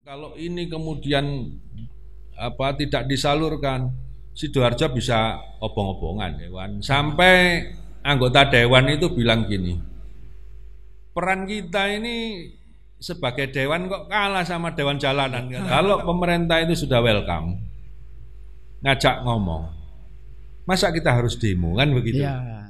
Kalau ini kemudian tidak disalurkan, Sidoarjo bisa obong-obongan, Dewan. Sampai anggota dewan itu bilang gini, peran kita ini sebagai dewan kok kalah sama dewan jalanan. Kalau pemerintah itu sudah welcome, ngajak ngomong, masa kita harus demo kan begitu? Ya.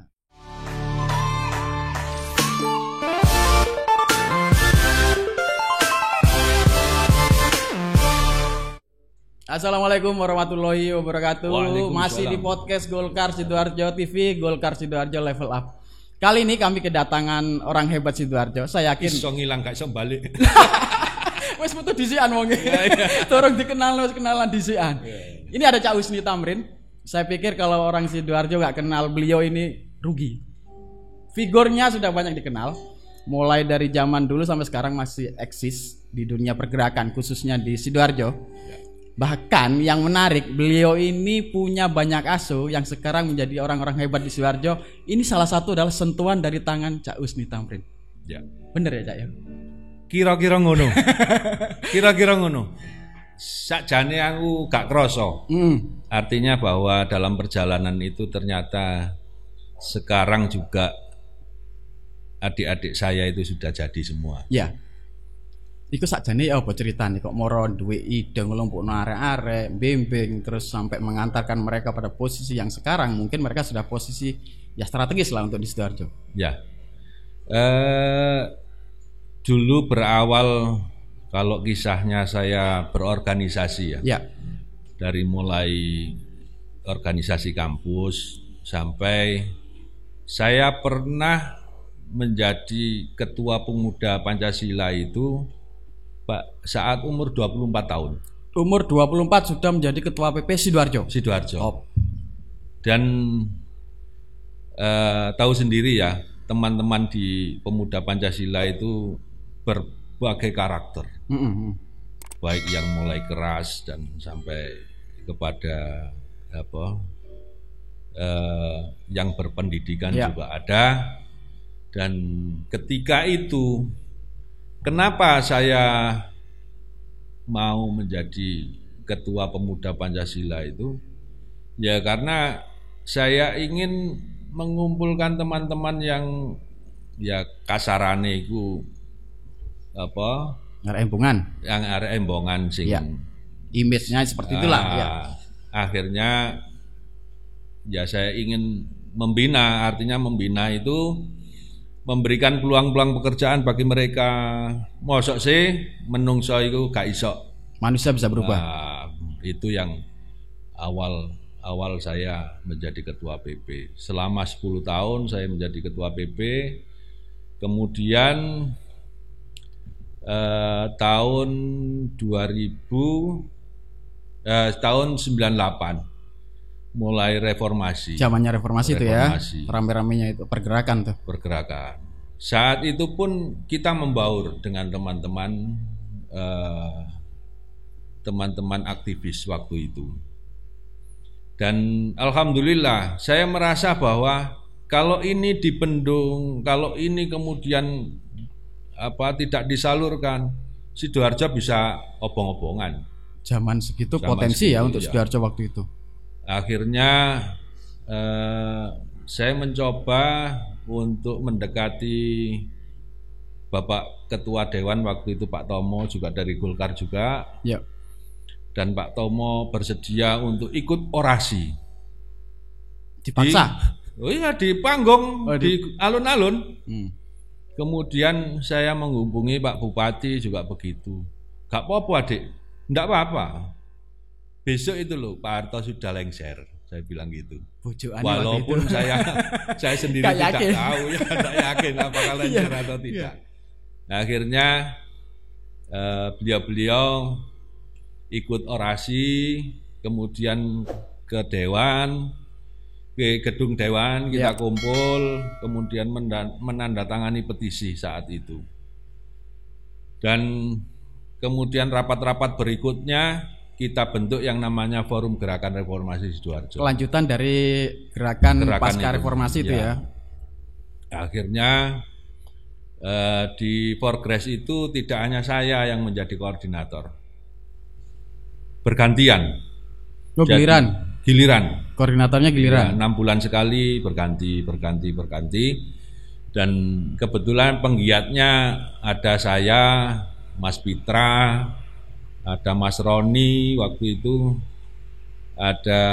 Assalamualaikum warahmatullahi wabarakatuh. Masih di podcast Golkar Sidoarjo TV, Golkar Sidoarjo Level Up. Kali ini kami kedatangan orang hebat Sidoarjo. Saya yakin iso ngilang gak iso balik. Wes metu dhisikan wong iki. Turung dikenal wis kenalan dhisikan. Ini ada Cak Husni Tamrin. Saya pikir kalau orang Sidoarjo gak kenal beliau ini rugi. Figurnya sudah banyak dikenal. Mulai dari zaman dulu sampai sekarang masih eksis di dunia pergerakan khususnya di Sidoarjo. Bahkan yang menarik, beliau ini punya banyak asuh yang sekarang menjadi orang-orang hebat di Sidoarjo. Ini salah satu adalah sentuhan dari tangan Cak Husni Tamrin. Ya. Bener ya Cak ya? Kira-kira ngono. Kira-kira ngono. Sakjane aku gak kroso. Artinya bahwa dalam perjalanan itu ternyata sekarang juga adik-adik saya itu sudah jadi semua. Ya. Iku sakjane apa ceritane kok moro duwe ide ngelompokno arek-arek, bimbing terus sampai mengantarkan mereka pada posisi yang sekarang mungkin mereka sudah posisi ya strategis lah untuk di Sidoarjo. Ya. Dulu berawal kalau kisahnya saya berorganisasi ya. Ya. Dari mulai organisasi kampus sampai saya pernah menjadi ketua pemuda Pancasila itu Pak saat umur 24 tahun. Umur 24 sudah menjadi ketua PP Sidoarjo. Sidoarjo. Oh. Dan tahu sendiri ya, teman-teman di pemuda Pancasila itu berbagai karakter. Baik yang mulai keras dan sampai kepada yang berpendidikan juga ada. Dan ketika itu kenapa saya mau menjadi ketua pemuda Pancasila itu? Ya karena saya ingin mengumpulkan teman-teman yang ya kasarane iku arek embongan. Yang arek embongan sing ya. Image-nya seperti itulah ya. Akhirnya ya saya ingin membina, artinya membina itu memberikan peluang-peluang pekerjaan bagi mereka. Mosok sih menungso itu gak iso. Manusia bisa berubah. Itu yang awal saya menjadi ketua PP. Selama 10 tahun saya menjadi ketua PP. Kemudian tahun 98 mulai reformasi. Zamannya reformasi itu ya, rame-ramenya itu pergerakan tuh. Pergerakan. Saat itu pun kita membaur dengan teman-teman aktivis waktu itu. Dan alhamdulillah saya merasa bahwa kalau ini dibendung, kalau ini kemudian tidak disalurkan, Sidoarjo bisa obong-obongan. Zaman segitu potensi ya untuk Sidoarjo waktu itu. Akhirnya saya mencoba untuk mendekati Bapak Ketua Dewan waktu itu Pak Tomo juga dari Golkar juga. Ya. Dan Pak Tomo bersedia untuk ikut orasi. Dipaksa? Di panggung, di alun-alun. Kemudian saya menghubungi Pak Bupati juga begitu. Gak apa-apa adik, enggak apa-apa. Besok itu loh Pak Harto sudah lengser, saya bilang gitu. Walaupun saya sendiri tidak tahu ya, tidak yakin apakah lengser atau tidak. Nah, akhirnya beliau ikut orasi, kemudian ke dewan, ke gedung dewan kita kumpul, kemudian menandatangani petisi saat itu. Dan kemudian rapat-rapat berikutnya kita bentuk yang namanya Forum Gerakan Reformasi Sidoarjo. Kelanjutan dari gerakan pasca reformasi itu ya. Akhirnya di Forgres itu tidak hanya saya yang menjadi koordinator. bergantian. Oh, giliran. Giliran. Koordinatornya giliran. Ya, 6 bulan sekali berganti. Dan kebetulan penggiatnya ada saya, Mas Pitra, ada Mas Roni waktu itu, ada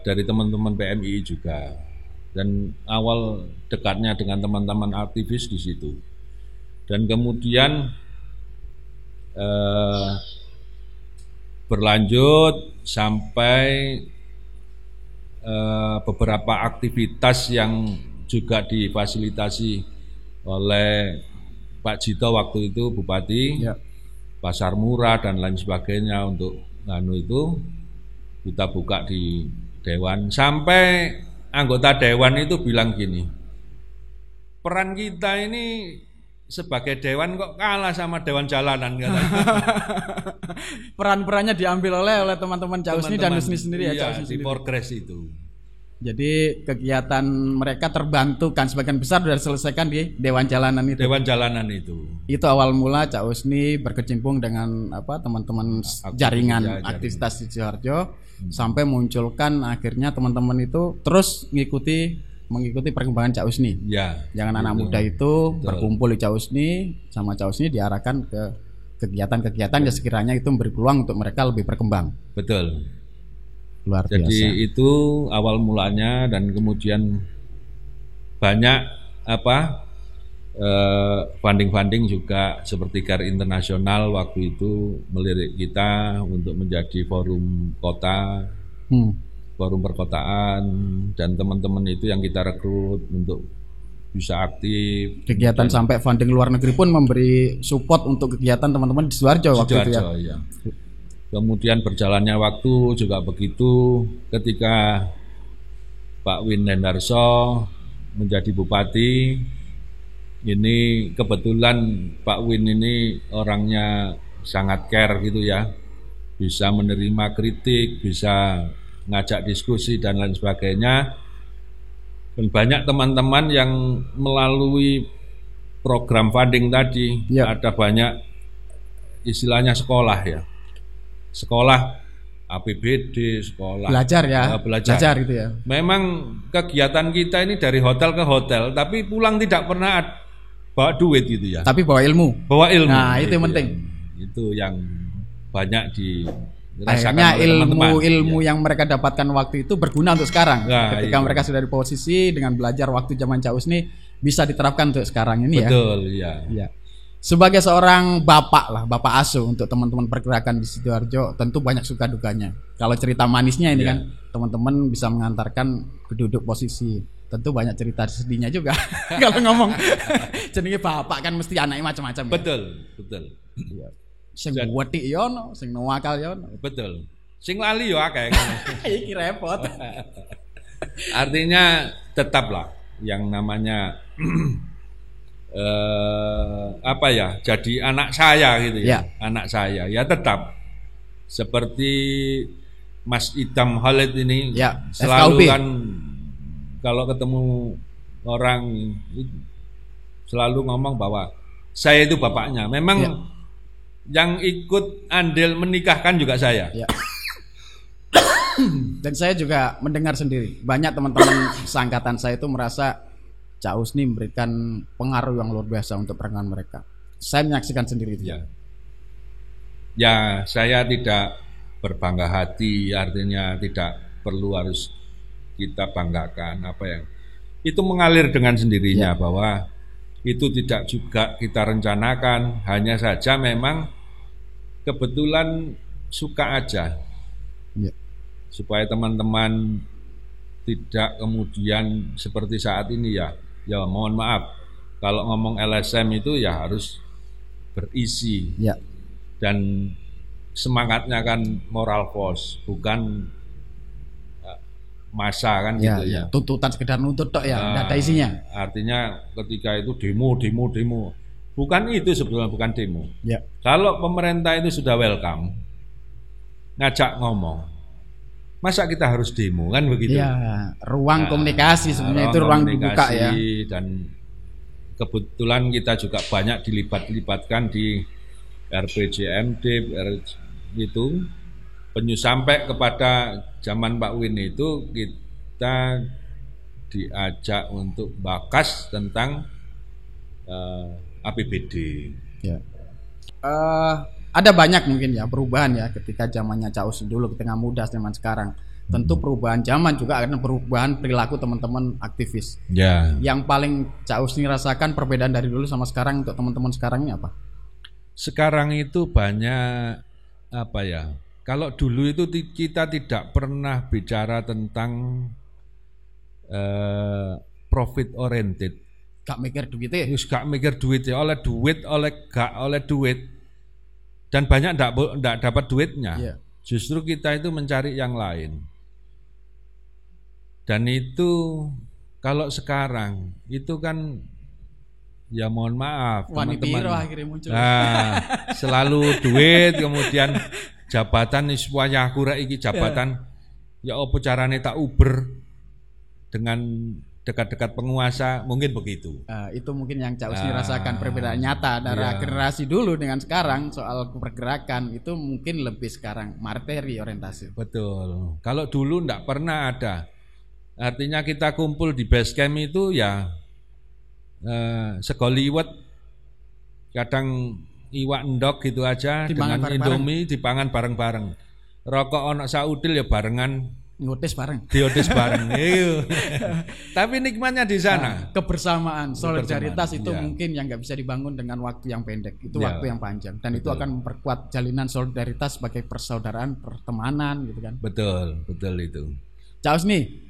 dari teman-teman PMI juga. Dan awal dekatnya dengan teman-teman aktivis di situ. Dan kemudian berlanjut sampai beberapa aktivitas yang juga difasilitasi oleh Pak Jito waktu itu Bupati, ya. Pasar murah dan lain sebagainya untuk itu kita buka di Dewan. Sampai anggota Dewan itu bilang gini, peran kita ini sebagai Dewan kok kalah sama Dewan Jalanan katanya. Peran-perannya diambil oleh teman-teman Causni dan Husni sendiri iya, ya. Di Progres itu. Jadi kegiatan mereka terbantu kan sebagian besar sudah diselesaikan di Dewan Jalanan itu. Dewan Jalanan itu. Itu awal mula Cak Husni berkecimpung dengan teman-teman jaringan aktivitas di Sidoarjo sampai munculkan akhirnya teman-teman itu terus mengikuti perkembangan Cak Husni. Ya. Jangan anak muda itu berkumpul di Cak Husni, sama Cak Husni diarahkan ke kegiatan-kegiatan yang sekiranya itu memberi peluang untuk mereka lebih berkembang. Betul. Luar biasa. Jadi itu awal mulanya dan kemudian banyak funding juga seperti CARE Internasional waktu itu melirik kita untuk menjadi forum kota, forum perkotaan, dan teman-teman itu yang kita rekrut untuk bisa aktif. Kegiatan sampai funding luar negeri pun memberi support untuk kegiatan teman-teman di Sidoarjo waktu itu ya. Iya. Kemudian berjalannya waktu juga begitu ketika Pak Win Hendarso menjadi bupati. Ini kebetulan Pak Win ini orangnya sangat care gitu ya. Bisa menerima kritik, bisa ngajak diskusi dan lain sebagainya. Dan banyak teman-teman yang melalui program funding tadi ada banyak istilahnya sekolah ya. Sekolah APBD, sekolah belajar itu ya. Memang kegiatan kita ini dari hotel ke hotel, tapi pulang tidak pernah bawa duit gitu ya. Tapi bawa ilmu. Nah, itu yang penting. Itu yang banyak dirasakan akhirnya oleh teman-teman. Ilmu yang mereka dapatkan waktu itu berguna untuk sekarang. Ketika mereka sudah di posisi dengan belajar waktu zaman Cak Husni bisa diterapkan untuk sekarang ini. Betul, ya. Sebagai seorang bapak asuh untuk teman-teman pergerakan di Sidoarjo, tentu banyak suka dukanya. Kalau cerita manisnya ini kan teman-teman bisa mengantarkan ke duduk posisi. Tentu banyak cerita sedihnya juga. Kalau ngomong jenenge bapak kan mesti anaknya macam-macam. Betul. Iya. Sing wetik yo ono, sing nuwakal yo ono. Betul. Sing lali yo akeh. Iki repot. Artinya tetaplah yang namanya jadi anak saya gitu ya. Anak saya ya tetap seperti Mas Idam Khalid ini selalu FKUB. Kan kalau ketemu orang selalu ngomong bahwa saya itu bapaknya. Memang yang ikut andil menikahkan juga saya. Dan saya juga mendengar sendiri banyak teman-teman seangkatan saya itu merasa Cak Husni memberikan pengaruh yang luar biasa untuk perkembangan mereka. Saya menyaksikan sendiri itu. Ya, saya tidak berbangga hati, artinya tidak perlu harus kita banggakan apa yang itu mengalir dengan sendirinya bahwa itu tidak juga kita rencanakan, hanya saja memang kebetulan suka aja. Supaya teman-teman tidak kemudian seperti saat ini ya mohon maaf kalau ngomong LSM itu ya harus berisi dan semangatnya kan moral force bukan masa kan gitu ya. Tuntutan sekedar nuntut tok enggak ada isinya. Artinya ketika itu demo bukan itu sebetulnya, bukan demo. Kalau pemerintah itu sudah welcome ngajak ngomong, masa kita harus demo kan begitu? Ruang komunikasi sebenarnya itu ruang dibuka ya. Dan kebetulan kita juga banyak dilibatkan di RPJMD, itu sampai kepada zaman Pak Win itu kita diajak untuk bakas tentang APBD. Ya. Ada banyak mungkin ya perubahan ya ketika zamannya Cak Us dulu ke tengah muda zaman sekarang. Tentu perubahan zaman juga akan perubahan perilaku teman-teman aktivis. Ya. Yang paling Cak Us ini rasakan perbedaan dari dulu sama sekarang untuk teman-teman sekarang ini apa? Sekarang itu banyak apa ya? Kalau dulu itu kita tidak pernah bicara tentang profit oriented. Gak mikir duit ya? Gak mikir duit ya, oleh gak oleh duit. Dan banyak ndak dapat duitnya. Yeah. Justru kita itu mencari yang lain. Dan itu kalau sekarang itu kan ya mohon maaf teman-teman. Nah, selalu duit, kemudian jabatan iswaya aku iki jabatan ya apa carane tak uber dengan dekat-dekat penguasa, mungkin begitu. Itu mungkin yang Cak Us rasakan perbedaan nyata antara generasi dulu dengan sekarang soal pergerakan itu mungkin lebih sekarang materi orientasi. Betul. Kalau dulu enggak pernah ada. Artinya kita kumpul di base camp itu ya segoliwet, kadang iwak endok gitu aja dipangan dengan Indomie dipangan bareng-bareng. Rokok ono saudil ya barengan. Ngotis bareng. Diotis bareng. Tapi nikmatnya di sana. Kebersamaan, solidaritas itu mungkin yang nggak bisa dibangun dengan waktu yang pendek. Itu waktu yang panjang. Dan itu akan memperkuat jalinan solidaritas sebagai persaudaraan, pertemanan gitu kan. Betul itu. Cak Us nih,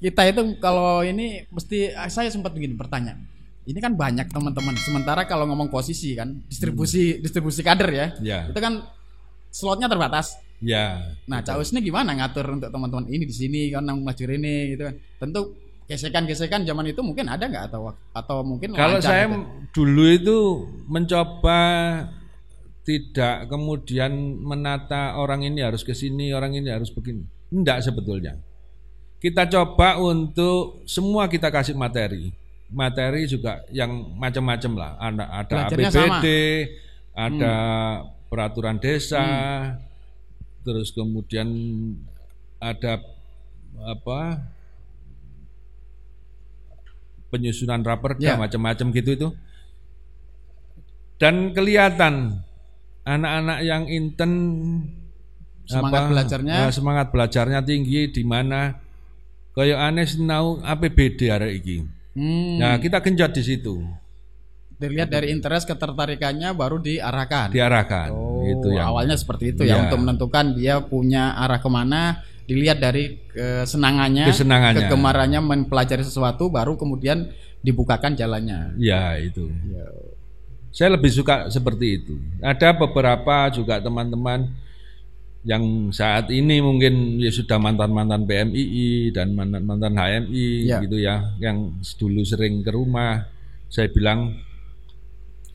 kita itu kalau ini mesti saya sempat begini bertanya. Ini kan banyak teman-teman. Sementara kalau ngomong posisi kan, distribusi kader ya. Itu kan slotnya terbatas. Ya. Nah, Cak Us ini gimana ngatur untuk teman-teman ini di sini kan maju ini gitu kan. Tentu gesekan-gesekan zaman itu mungkin ada nggak atau mungkin kalau saya gitu. Dulu itu mencoba tidak kemudian menata orang ini harus ke sini, orang ini harus begini. Enggak sebetulnya. Kita coba untuk semua kita kasih materi. Materi juga yang macam-macam lah. Ada APBD, ada peraturan desa. Terus kemudian ada penyusunan raperda macam-macam gitu itu. Dan kelihatan anak-anak yang inten semangat belajarnya tinggi di mana kayak aneh sinau APBD hari ini. Nah, kita genjot di situ. Dilihat dari interest ketertarikannya baru diarahkan. Itu yang awalnya seperti itu ya untuk menentukan dia punya arah kemana. Dilihat dari kesenangannya, kegemarannya mempelajari sesuatu, baru kemudian dibukakan jalannya. Ya itu. Saya lebih suka seperti itu. Ada beberapa juga teman-teman yang saat ini mungkin ya sudah mantan-mantan PMII dan mantan-mantan HMI gitu ya, yang dulu sering ke rumah. Saya bilang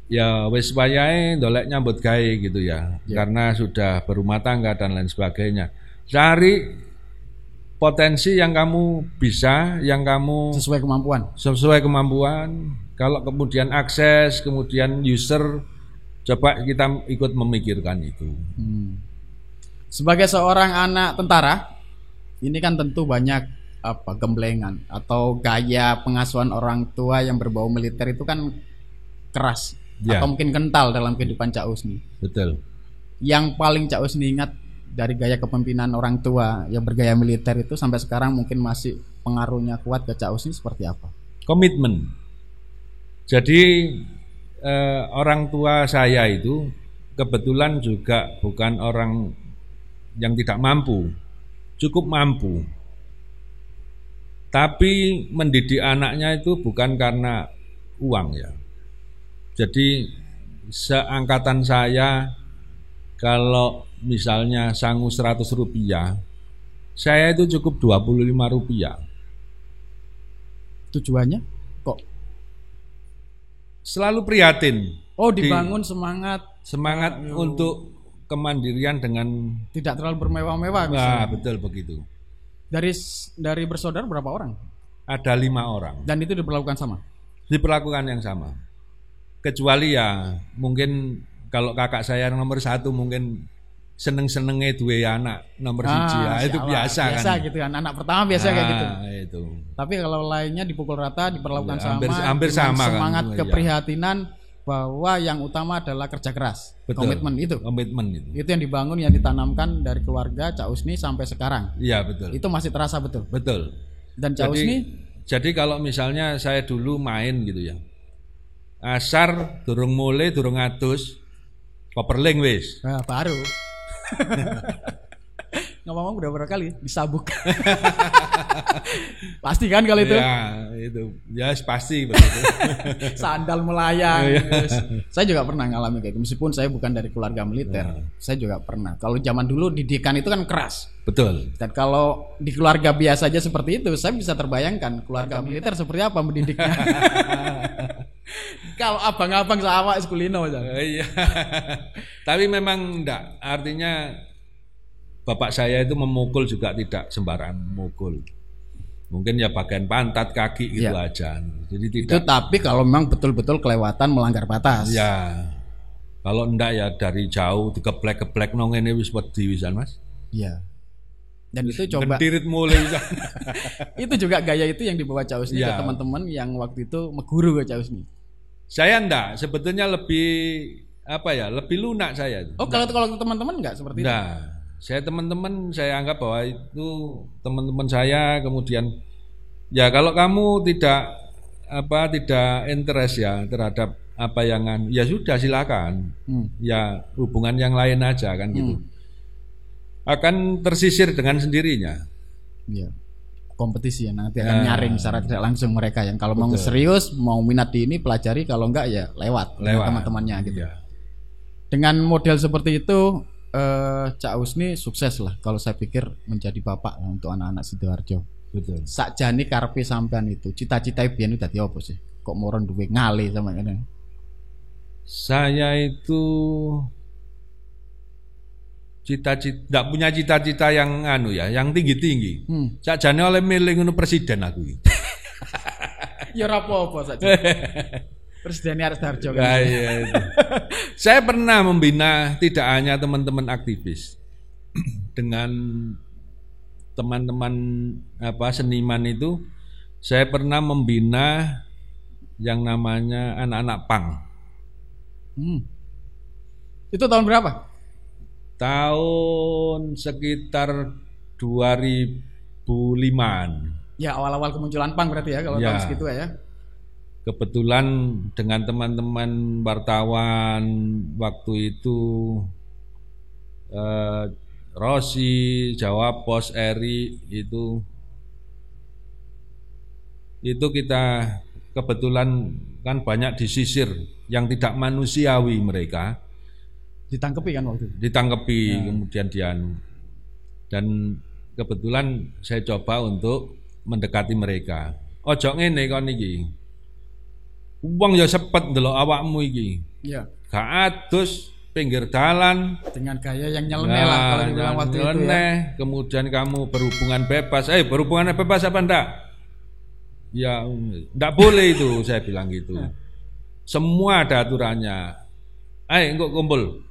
ya wis wayahe ndolek nyambut gawe gitu ya. Karena sudah berumah tangga dan lain sebagainya. Cari potensi yang kamu bisa, yang kamu sesuai kemampuan. Kalau kemudian akses, kemudian user, coba kita ikut memikirkan itu. Sebagai seorang anak tentara, ini kan tentu banyak gemblengan atau gaya pengasuhan orang tua yang berbau militer itu kan keras. Atau mungkin kental dalam kehidupan Cak Us nih. Betul. Yang paling Cak Us nih ingat dari gaya kepemimpinan orang tua yang bergaya militer itu sampai sekarang mungkin masih pengaruhnya kuat ke Cak Us ini seperti apa? Komitmen. Jadi orang tua saya itu kebetulan juga bukan orang yang tidak mampu, cukup mampu. Tapi mendidik anaknya itu bukan karena uang ya. Jadi seangkatan saya kalau misalnya sangu 100 rupiah, saya itu cukup 25 rupiah. Tujuannya kok? Selalu prihatin. Dibangun semangat untuk kemandirian dengan tidak terlalu bermewah-mewah. Nah, betul begitu. Dari bersaudara berapa orang? Ada 5 orang. Dan itu diperlakukan sama? Diperlakukan yang sama. Kecuali ya mungkin kalau kakak saya nomor 1 mungkin seneng-senengnya dua anak nomor 1 itu biasa kan. Gitu kan, anak pertama biasa kayak gitu. Itu. Tapi kalau lainnya dipukul rata, diperlakukan sama, hampir sama semangat kan. keprihatinan bahwa yang utama adalah kerja keras. Betul. Komitmen itu. Itu yang dibangun, yang ditanamkan dari keluarga Cak Husni sampai sekarang. Iya, betul. Itu masih terasa betul. Betul. Dan Cak Husni, jadi kalau misalnya saya dulu main gitu ya, asar durung mulai durung atus koperling wis. Nah, baru. Ngomong-ngomong udah berapa kali disabuk. Pasti kan kalau itu? Ya, itu. Ya, pasti begitu. Sandal melayang. Saya juga pernah ngalamin kayak gitu. Meskipun saya bukan dari keluarga militer, saya juga pernah. Kalau zaman dulu didikan itu kan keras. Betul. Dan kalau di keluarga biasa aja seperti itu, saya bisa terbayangkan keluarga militer seperti apa mendidiknya. Kalau abang-abang sama sekulino aja. Iya. Tapi memang enggak, artinya bapak saya itu memukul juga tidak sembarangan memukul. Mungkin ya bagian pantat, kaki gitu aja. Jadi tidak. Itu tapi kalau memang betul-betul kelewatan melanggar batas. Ya. Kalau enggak ya dari jauh dikeblek-keblek nong ini wis wedi wisan Mas. Iya. Dan itu coba gendirit mulai itu juga gaya itu yang dibawa Cak Husni ke teman-teman yang waktu itu meguru ke Cak Husni. Saya enggak, sebetulnya lebih apa ya, lebih lunak saya. Oh, kalau teman-teman enggak seperti itu? Saya teman-teman saya anggap bahwa itu teman-teman saya, kemudian ya kalau kamu tidak interest ya terhadap apa yang ya sudah silakan. Ya hubungan yang lain aja kan gitu. Akan tersisir dengan sendirinya. Iya. Kompetisi ya nanti akan nyaring secara tidak langsung mereka yang kalau mau serius mau minat di ini pelajari, kalau enggak ya lewat teman-temannya gitu. Ya. Dengan model seperti itu Cak Husni sukses lah kalau saya pikir menjadi bapak untuk anak-anak Sidoarjo. Betul. Sakjane karepe sampean itu cita-cita biyen dadi apa sih? Kok moron duwe ngale sama ngene? Saya itu cita-cita, tidak punya cita-cita yang yang tinggi-tinggi. Sakjane oleh milih ngono presiden aku iki. Ya ora apa-apa saja. Presiden harus Darjo kan. Iya. Saya pernah membina tidak hanya teman-teman aktivis dengan teman-teman seniman itu, saya pernah membina yang namanya anak-anak punk. Itu tahun berapa? Tahun sekitar 2005-an. Ya, awal-awal kemunculan punk berarti ya kalau tahun segitu ya. Kebetulan dengan teman-teman wartawan waktu itu Rosi, Jawa Pos, Eri itu kita kebetulan kan banyak disisir yang tidak manusiawi mereka. Ditangkepi kan waktu itu? Ditangkepi kemudian dan kebetulan saya coba untuk mendekati mereka. Ojo ngene kon iki. Wong ya sepet ndelok awakmu iki. Iya. Gak adus pinggir dalan dengan gaya yang nyeleneh lah kalau dibilang waktu itu ya. Kemudian kamu berhubungan bebas. Berhubungan bebas apa enggak? Ya enggak boleh itu saya bilang gitu. Semua ada aturannya. Engko kumpul.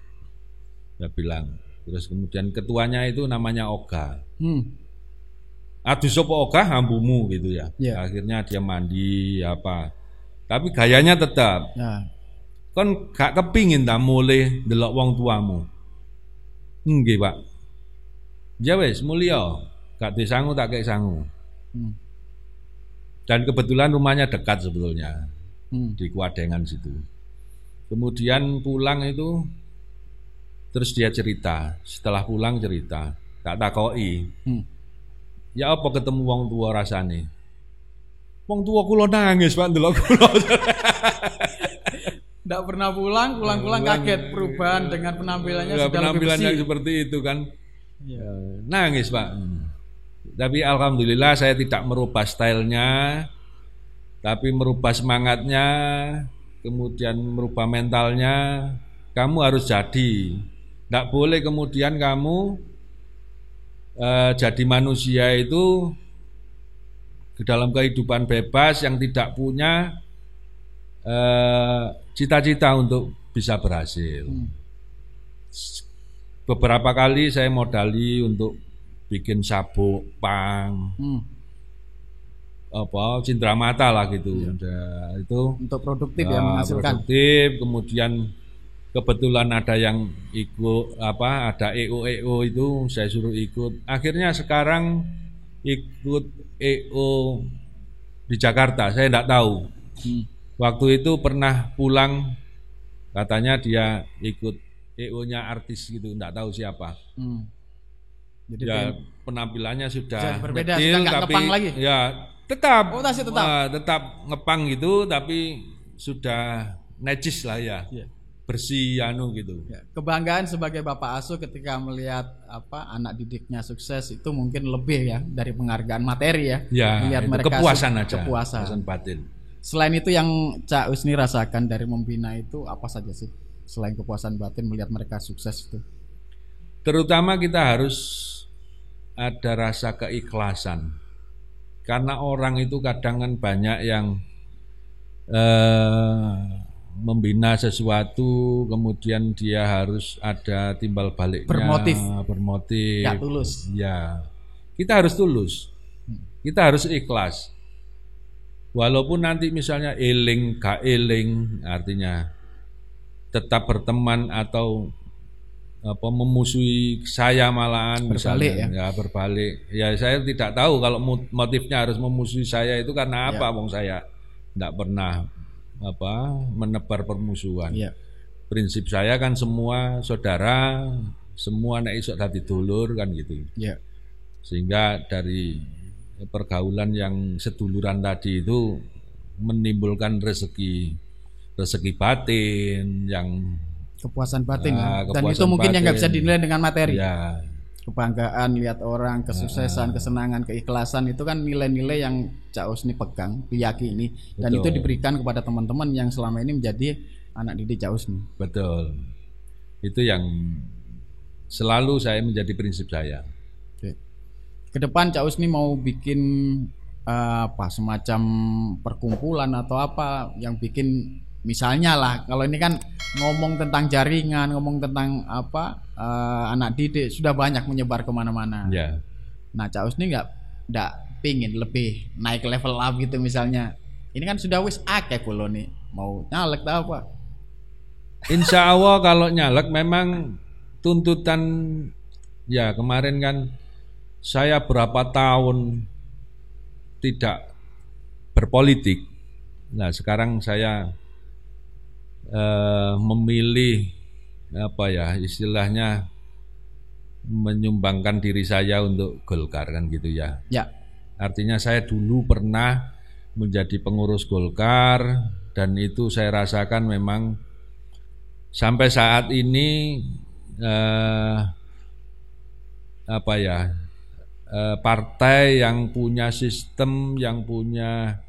Saya bilang. Terus kemudian ketuanya itu namanya Oga. Adus apa Oga hambumu gitu ya. Akhirnya dia mandi apa. Tapi gayanya tetap. Kon gak kepingin ta mulai ndelok wong tuamu. Nggih, Pak. Ya wis mulya, gak disangu tak kek sangu. Dan kebetulan rumahnya dekat sebetulnya. Di Kuadengan situ. Kemudian pulang itu terus dia cerita. Setelah pulang cerita, tak takoki. Ya apa ketemu wong tua rasane? Wong tua kula nangis Pak ndelok kula. Ndak pernah pulang kaget perubahan dengan penampilannya sudah penampilannya seperti itu kan. Nangis Pak. Tapi alhamdulillah saya tidak merubah stylenya, tapi merubah semangatnya, kemudian merubah mentalnya. Kamu harus jadi. Ndak boleh kemudian kamu jadi manusia itu ke dalam kehidupan bebas yang tidak punya cita-cita untuk bisa berhasil. Beberapa kali saya modali untuk bikin sabuk, pang, cindramata lah gitu. Nah, itu untuk produktif ya, menghasilkan. Produktif, kemudian kebetulan ada yang ikut ada EO itu saya suruh ikut. Akhirnya sekarang ikut EO di Jakarta, saya enggak tahu. Waktu itu pernah pulang, katanya dia ikut EO-nya artis gitu, enggak tahu siapa. Jadi ya penampilannya sudah berbeda, detail, sudah tapi ngepang lagi. Ya tetap, tetap ngepang gitu, tapi sudah necis lah ya. Bersih gitu. Ya, kebanggaan sebagai bapak asuh ketika melihat anak didiknya sukses itu mungkin lebih ya dari penghargaan materi ya. Melihat mereka kepuasan aja. Kepuasan batin. Selain itu yang Cak Husni rasakan dari membina itu apa saja sih? Selain kepuasan batin melihat mereka sukses itu. Terutama kita harus ada rasa keikhlasan. Karena orang itu kadang kan banyak yang membina sesuatu, kemudian dia harus ada timbal baliknya, bermotif, ya tulus. Ya, kita harus tulus, kita harus ikhlas. Walaupun nanti misalnya eling, gak eling, artinya tetap berteman atau memusuhi saya malahan, misalnya berbalik. Ya saya tidak tahu kalau motifnya harus memusuhi saya itu karena apa, wong saya tidak pernah menebar permusuhan. Prinsip saya kan semua saudara, semua nek iso dadi dulur kan gitu. Sehingga dari pergaulan yang seduluran tadi itu menimbulkan rezeki batin, yang kepuasan batin dan itu mungkin yang nggak bisa dinilai dengan materi. Kebanggaan lihat orang, kesuksesan, kesenangan, keikhlasan itu kan nilai-nilai yang Cak Husni pegang, diyakini, dan itu diberikan kepada teman-teman yang selama ini menjadi anak didik Cak Husni. Betul. Itu yang selalu saya menjadi prinsip saya. Kedepan Cak Husni mau bikin semacam perkumpulan atau apa yang bikin, misalnya lah, kalau ini kan ngomong tentang jaringan, ngomong tentang anak didik sudah banyak menyebar kemana-mana. Nah, Cak Husni nggak pingin lebih naik level up gitu misalnya. Ini kan sudah wis akeh kulo nih, mau nyalek tak apa? Insya Allah kalau nyalek memang tuntutan ya kemarin kan saya berapa tahun tidak berpolitik. Nah sekarang saya memilih istilahnya menyumbangkan diri saya untuk Golkar kan gitu ya. Artinya saya dulu pernah menjadi pengurus Golkar dan itu saya rasakan memang sampai saat ini partai yang punya sistem, yang punya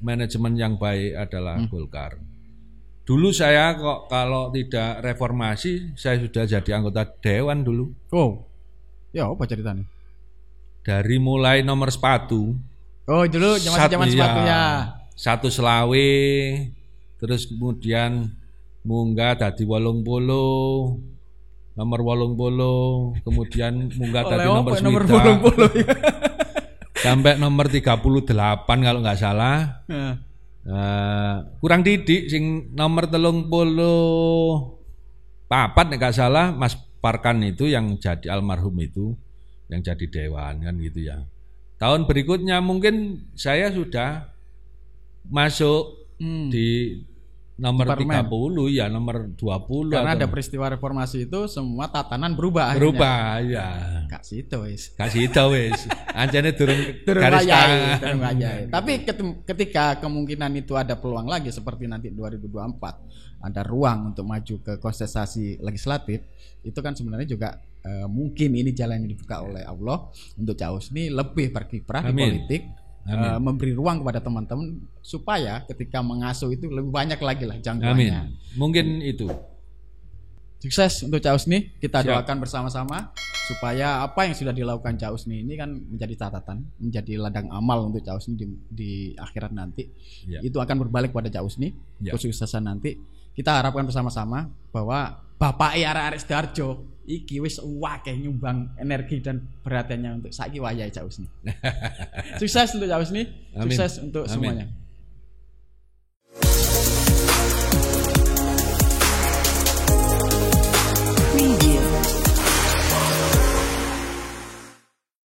manajemen yang baik adalah Golkar. Dulu saya kok kalau tidak reformasi saya sudah jadi anggota dewan dulu. Ya apa ceritanya? Dari mulai nomor sepatu. Dulu zaman sepatunya. 1 selawe, terus kemudian munggah dadi 80, nomor 80, kemudian munggah dadi nomor 80. Sampai nomor 38 kalau nggak salah. Kurang didik sing nomor 34 nek nggak salah Mas Parkan itu yang jadi almarhum itu yang jadi dewan kan gitu ya. Tahun berikutnya mungkin saya sudah masuk di nomor 30 ya, nomor 20. Karena ada peristiwa reformasi itu semua tatanan berubah ya. Kasih itu wis. Anjane durung garis tangan. Tapi ketika kemungkinan itu ada peluang lagi seperti nanti 2024 ada ruang untuk maju ke kontestasi legislatif, itu kan sebenarnya juga mungkin ini jalan yang dibuka oleh Allah untuk Cak Husni lebih berkiprah di politik. Memberi ruang kepada teman-teman supaya ketika mengasuh itu lebih banyak lagi lah jangkauannya. Mungkin itu. Sukses untuk Cak Husni, kita doakan bersama-sama. supaya apa yang sudah dilakukan Cak Usni ini kan menjadi catatan, menjadi ladang amal untuk Cak Usni di akhirat nanti. Itu akan berbalik pada Cak Usni, kesuksesan nanti. Kita harapkan bersama-sama bahwa Bapak arek-arek Sidoarjo iki wis akeh nyumbang energi dan perhatiannya untuk saiki wayahe Cak Usni. Sukses untuk Cak Usni, sukses untuk semuanya.